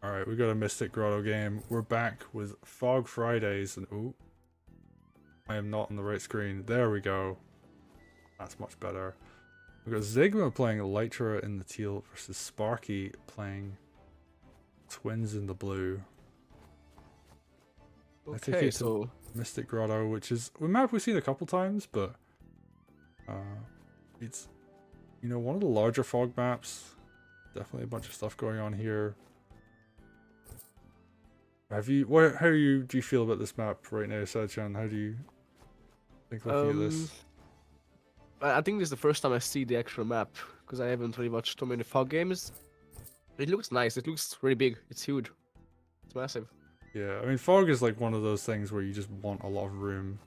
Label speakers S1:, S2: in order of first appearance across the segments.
S1: Alright, we got a Mystic Grotto game. We're back with Fog Fridays, and oh, I am not on the right screen. There we go. That's much better. We got Z1GMA playing Lytra in the teal versus Sparky playing Twins in the blue. I take
S2: Okay,
S1: it to Mystic Grotto, which is a map we've seen a couple times, but it's, you know, one of the larger fog maps. Definitely a bunch of stuff going on here. How do you feel about this map right now, Sedgehun? How do you think looking at this?
S2: I think this is the first time I see the actual map because I haven't really watched too many fog games. It looks nice. It looks really big. It's huge. It's massive.
S1: Yeah, I mean, fog is like one of those things where you just want a lot of room.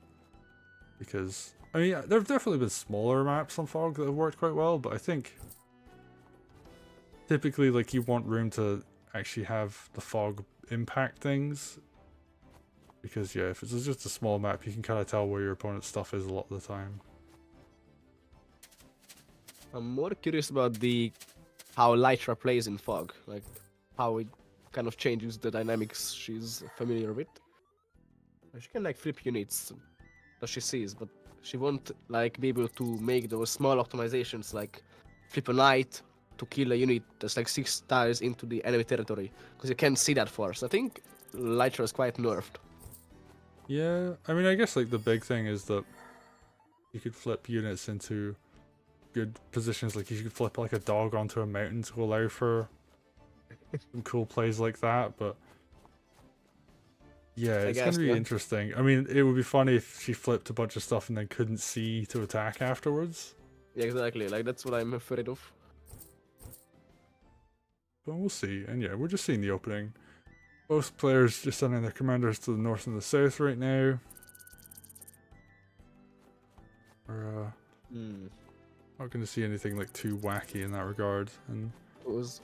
S1: Because, I mean, there have definitely been smaller maps on fog that have worked quite well, but I think typically, like, you want room to actually have the fog impact things. Because, yeah, if it's just a small map, you can kind of tell where your opponent's stuff is a lot of the time.
S2: I'm more curious about how Lytra plays in fog, like how it kind of changes the dynamics she's familiar with. She can like flip units that she sees, but she won't like be able to make those small optimizations like flip a knight to kill a unit that's like 6 tiles into the enemy territory, because you can't see that far. So I think Lytra is quite nerfed.
S1: Yeah, I mean, I guess like the big thing is that you could flip units into good positions. Like you could flip like a dog onto a mountain to allow for some cool plays like that, but yeah, it's
S2: guess,
S1: gonna be
S2: yeah.
S1: interesting. I mean, it would be funny if she flipped a bunch of stuff and then couldn't see to attack afterwards.
S2: Yeah, exactly. Like that's what I'm afraid of.
S1: But we'll see. And yeah, we're just seeing the opening. Both players just sending their commanders to the north and the south right now. We're not going to see anything like too wacky in that regard. And
S2: Those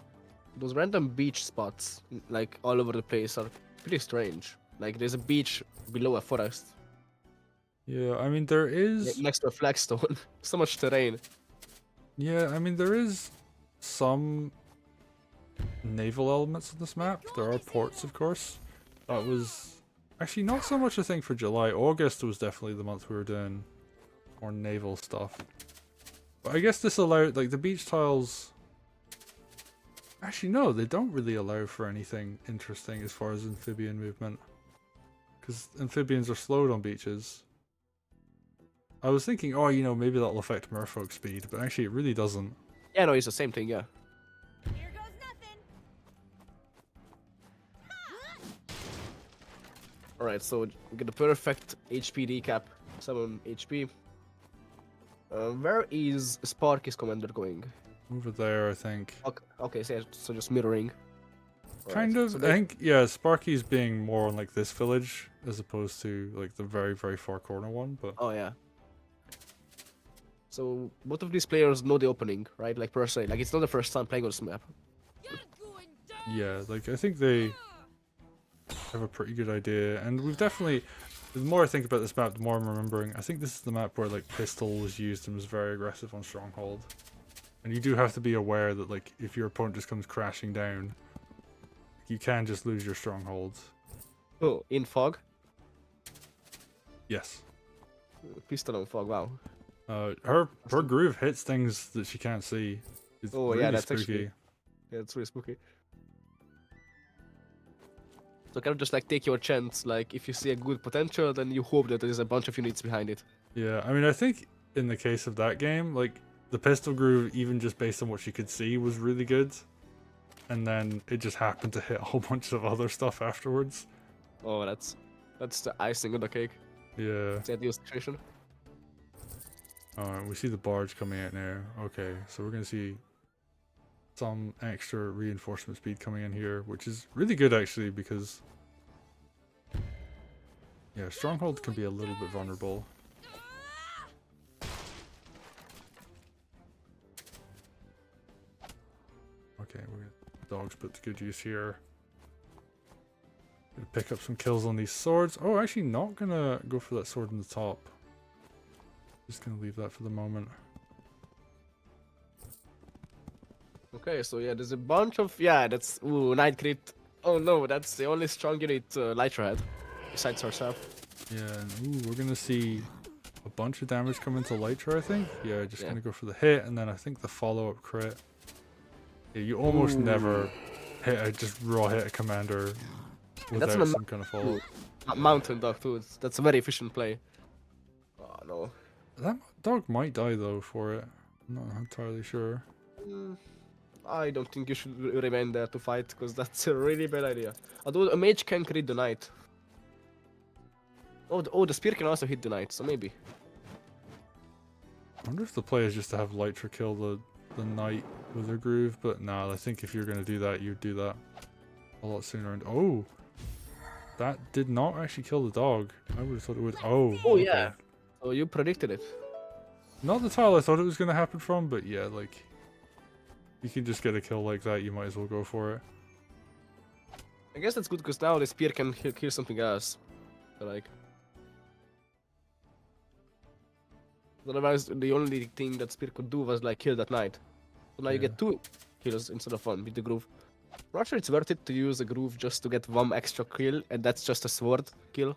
S2: random beach spots, like all over the place, are pretty strange. Like there's a beach below a forest,
S1: yeah, I mean there is.
S2: next to a flagstone. So much terrain.
S1: Yeah, I mean there is some naval elements on this map. There are ports, of course. That was actually not so much a thing for July. August was definitely the month we were doing more naval stuff. But I guess this allowed, like, the beach tiles. Actually, no, they don't really allow for anything interesting as far as amphibian movement. Because amphibians are slowed on beaches. I was thinking, oh, you know, maybe that'll affect merfolk speed, but actually it really doesn't.
S2: Yeah, no, it's the same thing. Yeah.
S3: Here goes nothing.
S2: All right, so we get the perfect HP decap, 7 HP. Where is Sparky's commander going?
S1: Over there, I think.
S2: Okay, so just mirroring.
S1: Kind of.
S2: So
S1: I think, yeah, Sparky's being more on like this village as opposed to like the very, very far corner one, but.
S2: Oh yeah. So both of these players know the opening, right? Like personally, like it's not the first time playing on this map.
S1: Yeah, like I think they have a pretty good idea, and we've definitely. The more I think about this map, the more I'm remembering. I think this is the map where like pistol was used and was very aggressive on stronghold, and you do have to be aware that like if your opponent just comes crashing down, you can just lose your strongholds.
S2: Oh, in fog?
S1: Yes.
S2: Pistol on fog, wow.
S1: Her groove hits things that she can't see. It's
S2: Oh
S1: really
S2: yeah, that's
S1: spooky.
S2: actually... Yeah, it's really spooky. So kind of just like take your chance, like if you see a good potential, then you hope that there's a bunch of units behind it.
S1: Yeah, I mean, I think in the case of that game, like the pistol groove, even just based on what she could see, was really good. And then it just happened to hit a whole bunch of other stuff afterwards.
S2: Oh, that's the icing on the cake.
S1: Yeah.
S2: It's the ideal situation.
S1: Alright, we see the barge coming out now. Okay, so we're gonna see some extra reinforcement speed coming in here, which is really good actually because yeah, stronghold can be a little bit vulnerable. Okay, we got dogs put to good use here. Gonna pick up some kills on these swords. Oh, actually not gonna go for that sword in the top. Just gonna leave that for the moment.
S2: Okay, so yeah, there's a bunch of... Yeah, that's... Ooh, night crit. Oh no, that's the only strong unit Lytra had, besides herself.
S1: Yeah, and ooh, we're gonna see a bunch of damage come into Lytra, I think. Yeah, just
S2: Yeah.
S1: gonna go for the hit, and then I think the follow-up crit. Yeah, you almost never hit a just raw hit a commander
S2: That's
S1: without
S2: an
S1: some kind of follow-up.
S2: mountain dog too. That's a very efficient play. Oh no.
S1: That dog might die though for it. I'm not entirely sure.
S2: I don't think you should remain there to fight, because that's a really bad idea. Although a mage can crit the knight. Oh, the spear can also hit the knight, so maybe.
S1: I wonder if the play is just to have Lytra kill the knight with her groove, but nah, I think if you're gonna do that, you'd do that a lot sooner. And oh, that did not actually kill the dog. I would have thought it would. Oh,
S2: Oh
S1: okay.
S2: yeah. So you predicted it.
S1: Not the tile I thought it was gonna happen from, but yeah, like you can just get a kill like that, you might as well go for it.
S2: I guess that's good, because now the spear can kill something else. So, like. Otherwise, the only thing that spear could do was like kill that knight. So now you
S1: Yeah.
S2: get 2 kills instead of 1 with the groove. I'm not sure it's worth it to use a groove just to get 1 extra kill, and that's just a sword kill.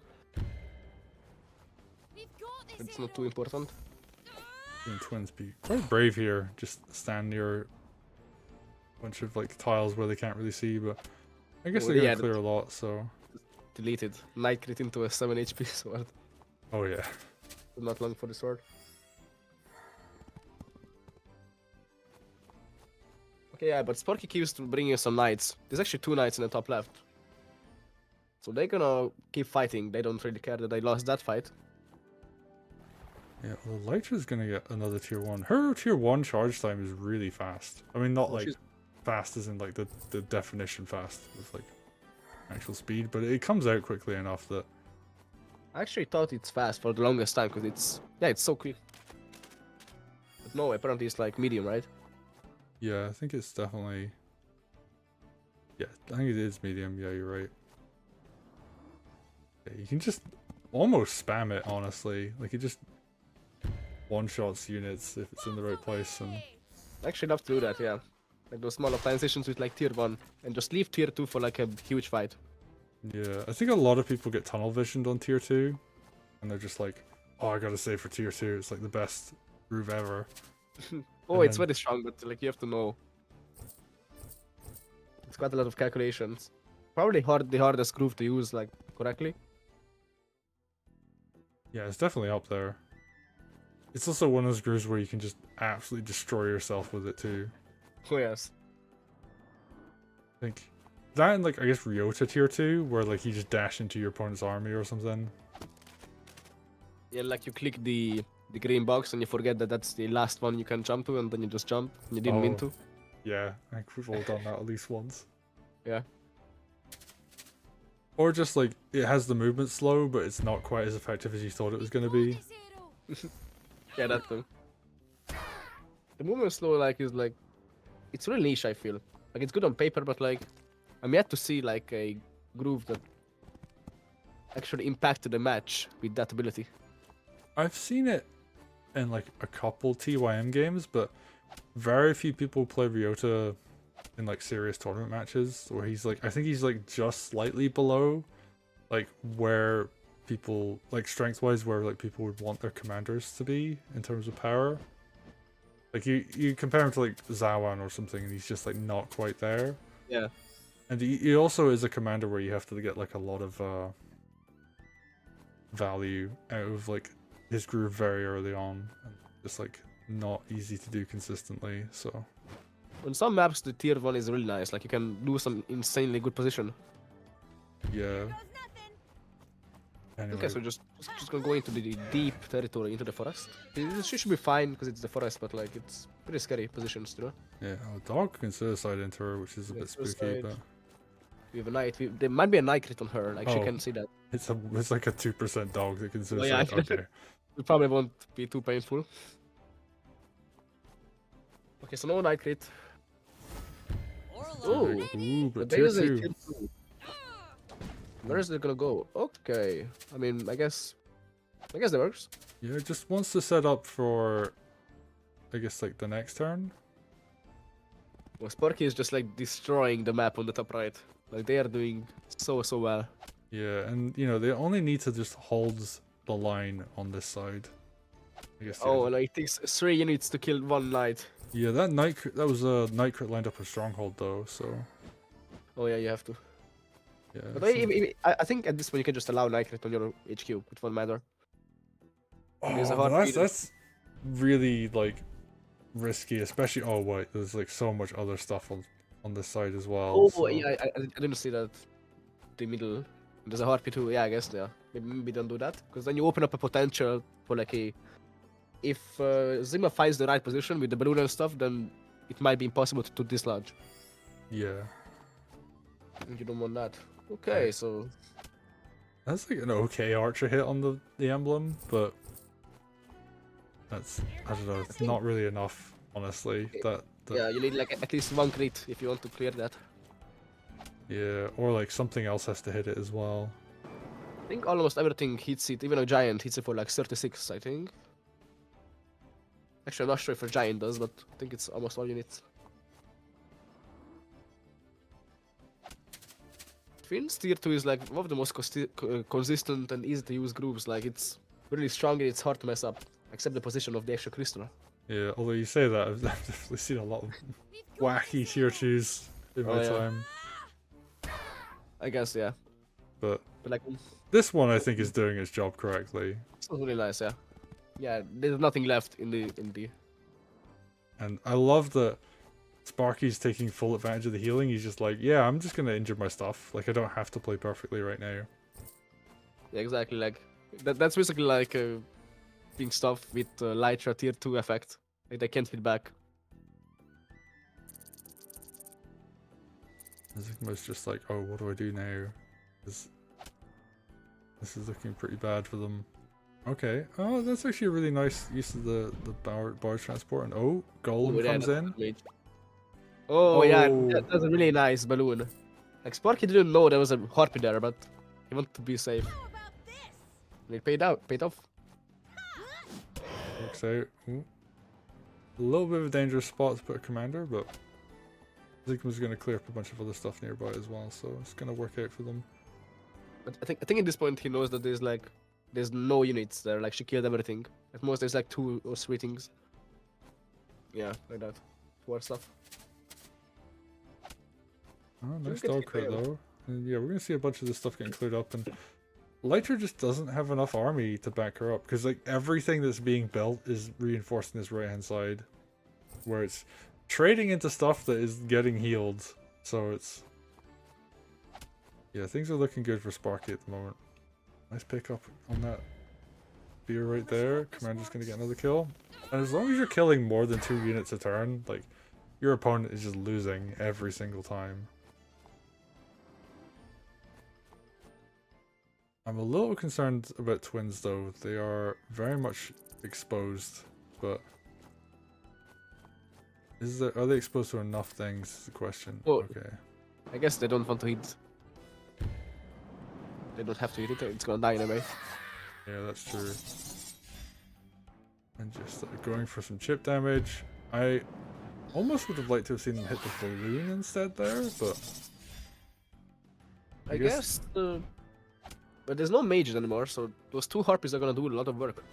S3: We've got this.
S2: It's not too important.
S1: Doing twins be quite brave here. Just stand near a bunch of like tiles where they can't really see, but I guess
S2: Oh,
S1: they're gonna
S2: yeah,
S1: clear a lot. So
S2: Deleted. Knight crit into a 7 HP sword.
S1: oh yeah,
S2: Not long for the sword. Okay, yeah, but Sparky keeps bringing us some knights. There's actually 2 knights in the top left. So they're gonna keep fighting. They don't really care that they lost that fight.
S1: yeah. Well, Lytra's gonna get another tier 1. Her tier 1 charge time is really fast. I mean, not
S2: Oh,
S1: like
S2: she's-
S1: fast as in like the definition fast with like actual speed, but it comes out quickly enough that
S2: I actually thought it's fast for the longest time, because it's so quick. But no, apparently it's like medium, right?
S1: yeah, I think it's definitely. Yeah, I think it is medium. Yeah, you're right. Yeah, you can just almost spam it, honestly. Like, it just one-shots units if it's in the right place. And
S2: I actually love to do that, yeah. Like those small optimizations with like tier 1, and just leave tier 2 for like a huge fight.
S1: yeah, I think a lot of people get tunnel visioned on tier 2. And they're just like, oh, I gotta save for tier 2. It's like the best groove ever.
S2: Oh,
S1: And
S2: it's
S1: then-
S2: very strong, but like you have to know. It's quite a lot of calculations. Probably the hardest groove to use like correctly.
S1: Yeah, it's definitely up there. It's also one of those grooves where you can just absolutely destroy yourself with it too.
S2: Oh yes.
S1: I think that and like I guess Ryota tier 2, where like you just dash into your opponent's army or something.
S2: Yeah, like you click the green box and you forget that that's the last one you can jump to, and then you just jump and you didn't mean
S1: Oh.
S2: to.
S1: Yeah, I think we've all done that at least once.
S2: Yeah.
S1: Or just like it has the movement slow, but it's not quite as effective as you thought it was gonna be.
S2: Yeah, that too. The movement slow is like it's really niche, I feel. Like it's good on paper, but like I'm yet to see like a groove that actually impacted the match with that ability.
S1: I've seen it in like a couple TYM games, but very few people play Ryota in like serious tournament matches where he's like, I think he's like just slightly below like where people like strength wise where like people would want their commanders to be in terms of power. Like you compare him to like Zawan or something and he's just like not quite there.
S2: Yeah.
S1: And he also is a commander where you have to get like a lot of value out of like his groove very early on, and just like not easy to do consistently. So
S2: On some maps, the tier 1 is really nice. Like you can do some insanely good position.
S1: yeah.
S3: Goes nothing.
S1: Anyway,
S2: Okay, so just gonna go into the deep territory, into the forest. She should be fine because it's the forest, but like it's pretty scary positions, you know.
S1: yeah, dog can suicide into her, which is a
S2: Yeah,
S1: bit spooky,
S2: suicide.
S1: but
S2: We have a knight. There might be a knight crit on her. Like she
S1: Oh.
S2: can see that.
S1: it's like a 2% dog that can
S2: Oh, yeah.
S1: suicide. Okay.
S2: It probably won't be too painful. Okay, so no knight crit. Oh,
S1: Ooh,
S2: but
S1: but
S2: there
S1: tier
S2: is a
S1: 2.
S2: tier 2. Where is it gonna go? Okay. I mean, I guess that works.
S1: Yeah, it just wants to set up for, I guess, like the next turn.
S2: Well, Sparky is just like destroying the map on the top right. Like they are doing so well.
S1: Yeah, and you know they only need to just hold the line on this side. I guess.
S2: Oh, and it takes 3 units to kill one knight.
S1: Yeah, that was a night crit lined up a stronghold though, so
S2: Oh yeah, you have to.
S1: yeah.
S2: But
S1: some-
S2: I think at this point you can just allow knight crit on your HQ. It won't matter. There's a
S1: Oh, but
S2: heartbeat.
S1: that's really like risky, especially. Oh wait, there's like so much other stuff on this side as well.
S2: Oh
S1: so-
S2: yeah, I didn't see that. The middle. There's a heartbeat too. Yeah, I guess yeah. Maybe don't do that because then you open up a potential for like a. If Zima finds the right position with the balloon and stuff, then it might be impossible to dislodge.
S1: Yeah,
S2: And you don't want that. Okay,
S1: Right.
S2: so
S1: that's like an okay archer hit on the emblem, but that's I don't know. It's not really enough, honestly. That
S2: yeah, you need like at least 1 crit if you want to clear that.
S1: yeah, or like something else has to hit it as well.
S2: I think almost everything hits it. Even a giant hits it for like 36. I think. Actually, I'm not sure if a giant does, but I think it's almost all units. Finn's tier 2 is like one of the most consistent and easy to use grooves. Like it's really strong and it's hard to mess up, except the position of the extra crystal.
S1: Yeah, although you say that, I've definitely seen a lot of wacky tier 2s in my
S2: Oh, yeah.
S1: time.
S2: I guess, yeah.
S1: But
S2: But like,
S1: this one I think is doing its job correctly.
S2: it's really nice, yeah. Yeah, there's nothing left in the
S1: And I love that Sparky's taking full advantage of the healing. He's just like, yeah, I'm just gonna injure my stuff. Like I don't have to play perfectly right now.
S2: Yeah, exactly. Like that's basically like being stuff with Lytra tier 2 effect. Like they can't hit back.
S1: Zigma's just like, oh, what do I do now? This is looking pretty bad for them. Okay. Oh, that's actually a really nice use of the barge transport. And oh, Golem
S2: Oh, yeah,
S1: comes
S2: that's
S1: in.
S2: great. Oh, yeah,
S1: Oh.
S2: that's a really nice balloon. Like Sparky didn't know there was a harpy there, but he wanted to be safe.
S3: How about this?
S2: And it paid off.
S1: Works out. Ooh. A little bit of a dangerous spot to put a commander, but Zigma's going to clear up a bunch of other stuff nearby as well, so it's going to work out for them.
S2: But I think at this point he knows that there's no units there. Like she killed everything. At most there's like 2 or 3 things. Yeah, like that. War stuff.
S1: Oh,
S2: we
S1: nice
S2: get
S1: dog
S2: to
S1: crit
S2: fail?
S1: though. And yeah, we're going to see a bunch of this stuff getting cleared up, and Lytra just doesn't have enough army to back her up, because like everything that's being built is reinforcing this right hand side, where it's trading into stuff that is getting healed. So it's, yeah, things are looking good for Sparky at the moment. Nice pickup on that spear right there. Commander's gonna get another kill. And as long as you're killing more than 2 units a turn, like, your opponent is just losing every single time. I'm a little concerned about twins though. They are very much exposed, but are they exposed to enough things is the question.
S2: Oh.
S1: Okay.
S2: I guess they don't want to hit. They don't have to hit it. It's gonna die anyway.
S1: Yeah, that's true. And just going for some chip damage. I almost would have liked to have seen them hit the balloon instead there, but
S2: I guess but there's no mages anymore, so those 2 harpies are gonna do a lot of work.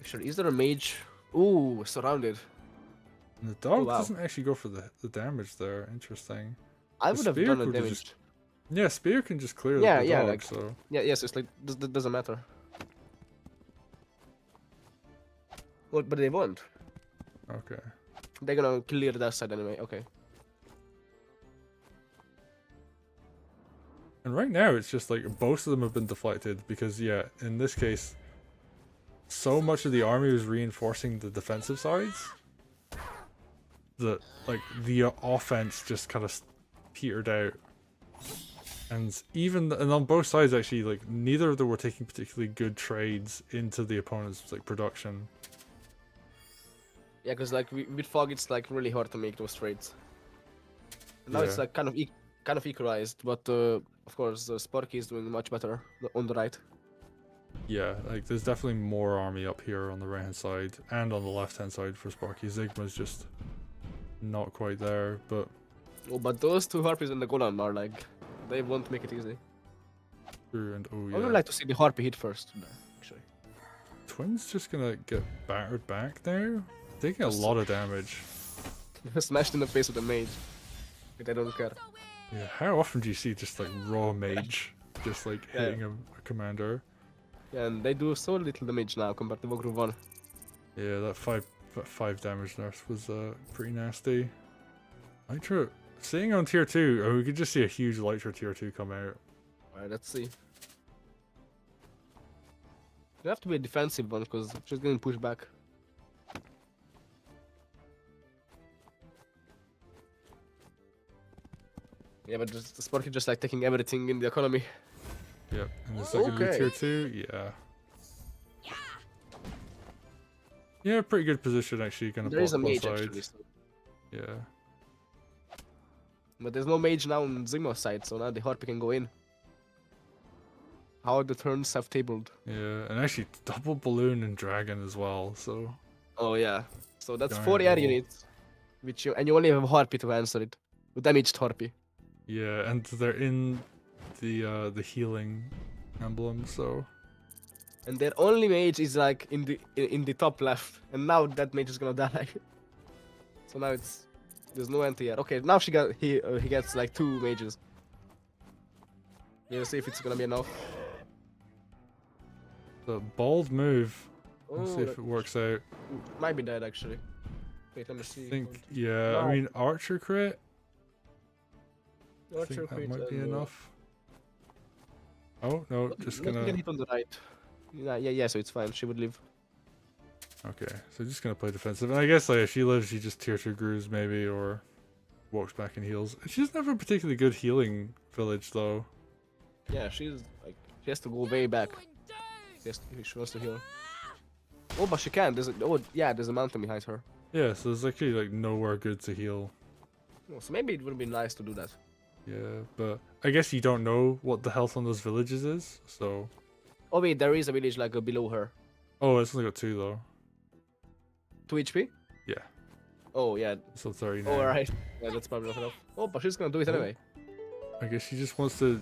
S2: Actually, is there a mage? Ooh, surrounded.
S1: And the dog
S2: wow.
S1: doesn't actually go for the damage there. Interesting.
S2: I
S1: The
S2: would have
S1: spear
S2: done a
S1: could have
S2: damage.
S1: just- Yeah, spear can just clear
S2: Yeah,
S1: the
S2: yeah,
S1: dog,
S2: like-
S1: so
S2: Yeah, yes, it's like doesn't matter. What? But they won't.
S1: okay.
S2: They're gonna clear that side anyway. Okay.
S1: And right now it's just like both of them have been deflected because yeah, in this case, so much of the army was reinforcing the defensive sides that like the offense just kind of petered out. And on both sides actually, like neither of them were taking particularly good trades into the opponent's like production.
S2: Yeah, because like with fog, it's like really hard to make those trades. Now it's
S1: Yeah.
S2: like kind of equalized, but of course Sparky is doing much better on the right.
S1: Yeah, like there's definitely more army up here on the right hand side and on the left hand side for Sparky. Zigma's just not quite there, but
S2: Oh, but those two harpies in the golem are like, they won't make it easy.
S1: true. And oh
S2: I would
S1: yeah,
S2: like to see the harpy hit first, actually.
S1: Twin's just gonna get battered back there. Taking a
S2: Just-
S1: lot of damage.
S2: Smashed in the face with a mage. But I don't care.
S1: Yeah, how often do you see just like raw mage just like
S2: Yeah.
S1: hitting a commander?
S2: Yeah, and they do so little damage now compared to Wargroove 1.
S1: Yeah, that five damage nerf was pretty nasty. Lytra, seeing on tier 2, oh, we could just see a huge Lytra tier 2 come out.
S2: Alright, let's see. You have to be a defensive one because she's getting pushed back. Yeah, but just Sparky just like taking everything in the economy.
S1: Yep, and the second
S2: Okay.
S1: tier 2, yeah. Yeah, pretty good position actually, gonna
S2: There is a
S1: block both
S2: mage
S1: sides.
S2: actually, so.
S1: Yeah.
S2: But there's no mage now on Z1GMA side, so now the harpy can go in. How the turns have tabled.
S1: Yeah, and actually double balloon and dragon as well, so
S2: Oh yeah. So that's
S1: Giant
S2: 40 air
S1: roll.
S2: units. And you only have a harpy to answer it. A damaged harpy.
S1: yeah, and they're in the healing emblem, so
S2: And their only mage is like in the top left. And now that mage is gonna die. So now there's no anti-air. Okay, now he gets like 2 mages. We'll see if it's gonna be enough.
S1: the bold move. Let's
S2: Oh,
S1: see if it works out.
S2: might be dead actually. Wait, let me see.
S1: I think, yeah, I
S2: No.
S1: mean, archer crit, I
S2: Archer
S1: think that
S2: crit
S1: might be
S2: and,
S1: enough. Oh, no, just
S2: let me
S1: gonna...
S2: get hit on the right. Yeah, so it's fine. She would live.
S1: Okay, so just gonna play defensive. And I guess, like, if she lives, she just tier 2 grooves, maybe, or walks back and heals. She doesn't have a particularly good healing village, though.
S2: Yeah, she's like she has to go way back. She wants to heal. Oh, but she can. There's a mountain behind her.
S1: Yeah, so there's actually, like, nowhere good to heal.
S2: Oh, so maybe it would be nice to do that.
S1: Yeah, but I guess you don't know what the health on those villages is, so...
S2: Oh wait, there is a village like below her.
S1: Oh, it's only got 2, though.
S2: 2 HP?
S1: Yeah.
S2: Oh yeah.
S1: So 30 now.
S2: Oh, alright. Yeah, that's probably not enough. Oh, but she's gonna do it
S1: Oh.
S2: anyway.
S1: I guess she just wants to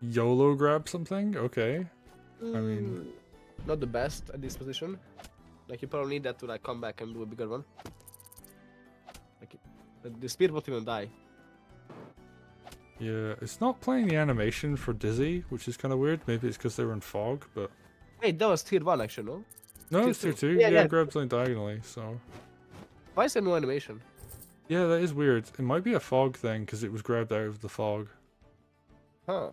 S1: YOLO grab something? Okay. I mean-
S2: Not the best at this position. Like you probably need that to like come back and do a bigger one. Like the spear won't even die.
S1: Yeah, it's not playing the animation for Dizzy, which is kind of weird. Maybe it's because they were in fog, but...
S2: Wait, that was tier 1 actually, no?
S1: No,
S2: Tier
S1: it's tier 2.
S2: two.
S1: Yeah,
S2: Yeah.
S1: grab something diagonally, so...
S2: Why is there no animation?
S1: Yeah, that is weird. It might be a fog thing, because it was grabbed out of the fog.
S2: Huh.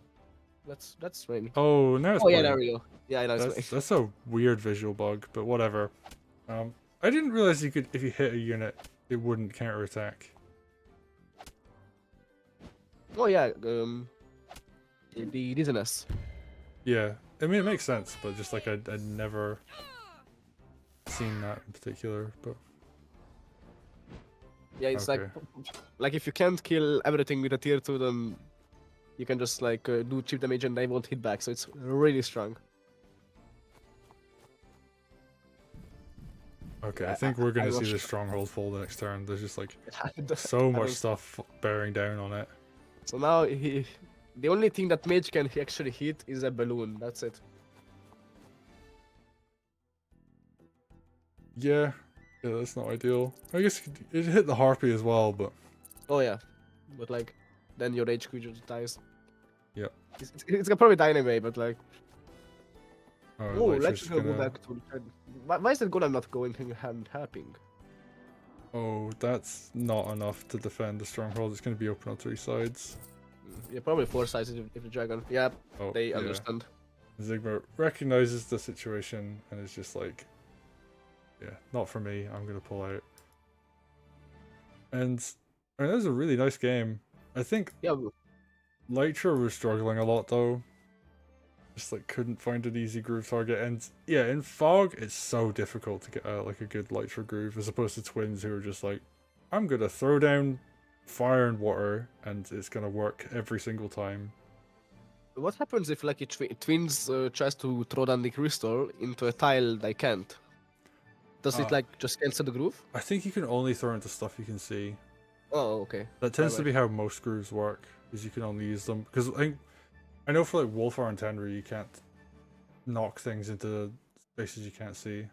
S2: That's strange.
S1: Oh, now it's
S2: Oh yeah,
S1: playing.
S2: there we go. Yeah, I know it's
S1: That's,
S2: playing.
S1: that's a weird visual bug, but whatever. I didn't realize you could, if you hit a unit, it wouldn't counterattack.
S2: Oh yeah, the dizziness.
S1: Yeah, I mean, it makes sense, but just like I'd never seen that in particular, but...
S2: Yeah, it's
S1: Okay.
S2: like if you can't kill everything with a tier 2, then you can just like do cheap damage and they won't hit back. So it's really strong.
S1: Okay,
S2: Yeah,
S1: I think we're gonna
S2: I
S1: see
S2: watched
S1: the
S2: it.
S1: stronghold fall the next turn. There's just like
S2: So
S1: so much stuff bearing down on it.
S2: So now the only thing that mage can actually hit is a balloon. That's it.
S1: Yeah, that's not ideal. I guess it hit the harpy as well, but
S2: Oh yeah, but like then your rage creature dies.
S1: Yep.
S2: It's gonna probably die anyway, but like
S1: oh,
S2: oh,
S1: Lytra's
S2: let's go
S1: gonna-
S2: back to. Why is that golem not going and helping?
S1: Oh, that's not enough to defend the stronghold. It's gonna be open on 3 sides.
S2: Yeah, probably 4 sizes if the dragon. Yeah,
S1: Oh,
S2: they
S1: yeah.
S2: understand.
S1: Zigma recognizes the situation and is just like, yeah, not for me. I'm gonna pull out. And I mean, that was a really nice game. I think
S2: Yeah,
S1: Lytra was struggling a lot though. Just like couldn't find an easy groove target, and yeah, in fog it's so difficult to get like a good Lytra groove as opposed to twins who are just like, I'm gonna throw down fire and water and it's gonna work every single time.
S2: what happens if like twins tries to throw down the crystal into a tile they can't? Does it like just cancel the groove?
S1: I think you can only throw into stuff you can see.
S2: Oh, okay.
S1: That tends to
S2: right.
S1: be how most grooves work, is you can only use them because I know for like Wolfar and Tenri you can't knock things into spaces you can't see.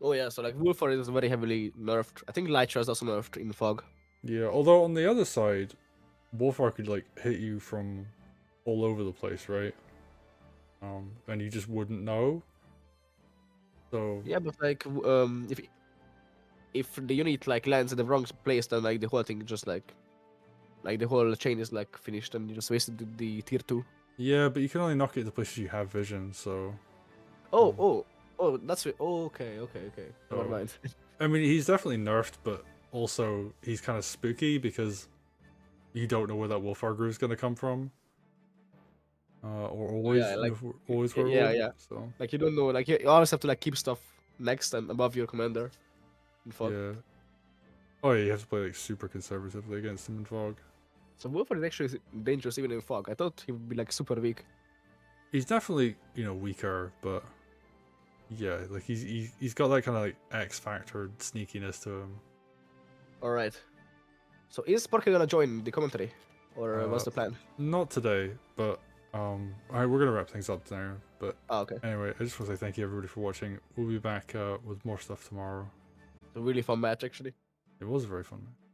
S2: Oh yeah, so like Wolfer is very heavily nerfed. I think Lytra is also nerfed in fog.
S1: Yeah, although on the other side, Wolfar could like hit you from all over the place, right? And you just wouldn't know. So
S2: Yeah, but like if the unit like lands in the wrong place, then like the whole thing just like the whole chain is like finished, and you just wasted the tier 2.
S1: yeah, but you can only knock it to places you have vision. So
S2: Oh,
S1: um,
S2: that's it. Oh, okay. Never
S1: so
S2: mind.
S1: I mean, he's definitely nerfed, but also he's kind of spooky because you don't know where that Wolfar Groove's gonna come from. Or always,
S2: Yeah, like
S1: always where it
S2: yeah,
S1: will.
S2: yeah.
S1: So
S2: Like you don't know, like you always have to like keep stuff next and above your commander in fog.
S1: yeah. Oh yeah, you have to play like super conservatively against him in fog.
S2: So Wolfer is actually dangerous even in fog. I thought he would be like super weak.
S1: He's definitely weaker, but yeah, like he's got that kind of like X factor sneakiness to him.
S2: All right. So is Sparky gonna join the commentary, or what's
S1: Uh,
S2: the plan?
S1: Not today, but all right, we're gonna wrap things up now. But
S2: Oh, okay.
S1: anyway, I just want to say thank you everybody for watching. We'll be back with more stuff tomorrow.
S2: It's a really fun match actually.
S1: It was a very fun match.